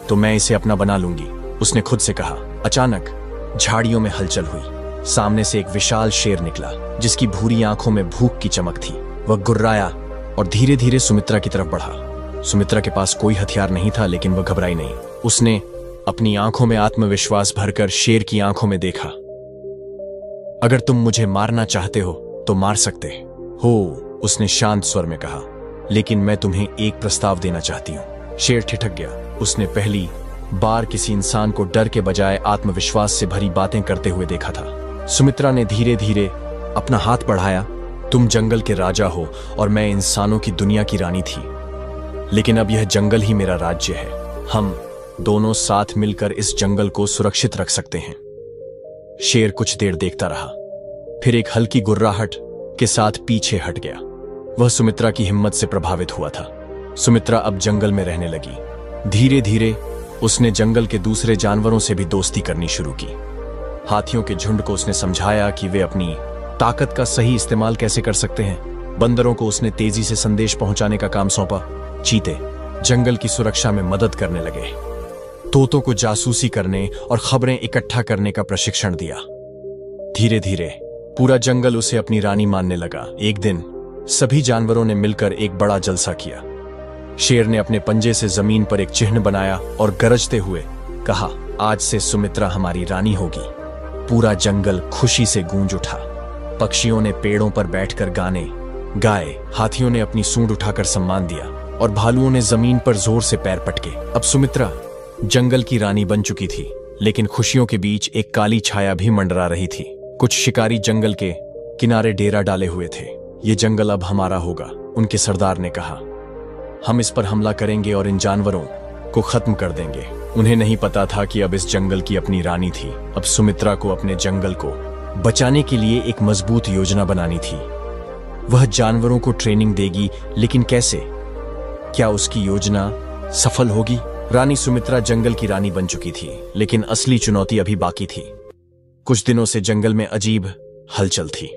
तो मैं इसे अपना बना लूंगी, उसने खुद से कहा। अचानक झाड़ियों में हलचल हुई। सामने से एक विशाल शेर निकला जिसकी भूरी आंखों में भूख की चमक थी। वह गुर्राया और धीरे धीरे सुमित्रा की तरफ बढ़ा। सुमित्रा के पास कोई हथियार नहीं था, लेकिन वह घबराई नहीं। उसने अपनी आंखों में आत्मविश्वास भरकर शेर की आंखों में देखा। अगर तुम मुझे मारना चाहते हो तो मार सकते हो, उसने शांत स्वर में कहा, लेकिन मैं तुम्हें एक प्रस्ताव देना चाहती हूं। शेर ठिठक गया। उसने पहली बार किसी इंसान को डर के बजाय आत्मविश्वास से भरी बातें करते हुए देखा था। सुमित्रा ने धीरे धीरे अपना हाथ बढ़ाया। तुम जंगल के राजा हो और मैं इंसानों की दुनिया की रानी थी, लेकिन अब यह जंगल ही मेरा राज्य है। हम दोनों साथ मिलकर इस जंगल को सुरक्षित रख सकते हैं। शेर कुछ देर देखता रहा, फिर एक हल्की गुर्राहट के साथ पीछे हट गया। वह सुमित्रा की हिम्मत से प्रभावित हुआ था। सुमित्रा अब जंगल में रहने लगी। धीरे धीरे उसने जंगल के दूसरे जानवरों से भी दोस्ती करनी शुरू की। हाथियों के झुंड को उसने समझाया कि वे अपनी ताकत का सही इस्तेमाल कैसे कर सकते हैं। बंदरों को उसने तेजी से संदेश पहुंचाने का काम सौंपा। चीते जंगल की सुरक्षा में मदद करने लगे। तोतों को जासूसी करने और खबरें इकट्ठा करने का प्रशिक्षण दिया। धीरे धीरे पूरा जंगल उसे अपनी रानी मानने लगा। एक दिन सभी जानवरों ने मिलकर एक बड़ा जलसा किया। शेर ने अपने पंजे से जमीन पर एक चिन्ह बनाया और गरजते हुए कहा, आज से सुमित्रा हमारी रानी होगी। पूरा जंगल खुशी से गूंज उठा। पक्षियों ने पेड़ों पर बैठकर गाने गाए, हाथियों ने अपनी सूंड उठाकर सम्मान दिया और भालुओं ने जमीन पर जोर से पैर पटके। अब सुमित्रा जंगल की रानी बन चुकी थी, लेकिन खुशियों के बीच एक काली छाया भी मंडरा रही थी। कुछ शिकारी जंगल के किनारे डेरा डाले हुए थे। ये जंगल अब हमारा होगा, उनके सरदार ने कहा। हम इस पर हमला करेंगे और इन जानवरों को खत्म कर देंगे। उन्हें नहीं पता था कि अब इस जंगल की अपनी रानी थी। अब सुमित्रा को अपने जंगल को बचाने के लिए एक मजबूत योजना बनानी थी। वह जानवरों को ट्रेनिंग देगी, लेकिन कैसे? क्या उसकी योजना सफल होगी? रानी सुमित्रा जंगल की रानी बन चुकी थी, लेकिन असली चुनौती अभी बाकी थी। कुछ दिनों से जंगल में अजीब हलचल थी।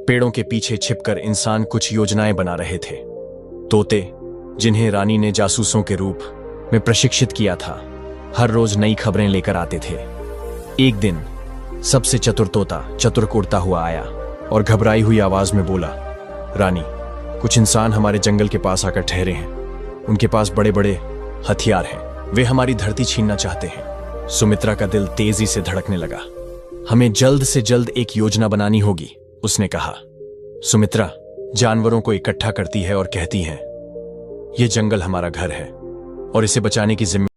पेड़ों के पीछे छिपकर इंसान कुछ योजनाएं बना रहे थे। तोते, जिन्हें रानी ने जासूसों के रूप में प्रशिक्षित किया था, हर रोज नई खबरें लेकर आते थे। एक दिन सबसे चतुर तोता चतुर उड़ता हुआ आया और घबराई हुई आवाज में बोला, रानी, कुछ इंसान हमारे जंगल के पास आकर ठहरे हैं। उनके पास बड़े बड़े हथियार हैं। वे हमारी धरती छीनना चाहते हैं। सुमित्रा का दिल तेजी से धड़कने लगा। हमें जल्द से जल्द एक योजना बनानी होगी, उसने कहा। सुमित्रा जानवरों को इकट्ठा करती है और कहती है, यह जंगल हमारा घर है और इसे बचाने की जिम्मेदारी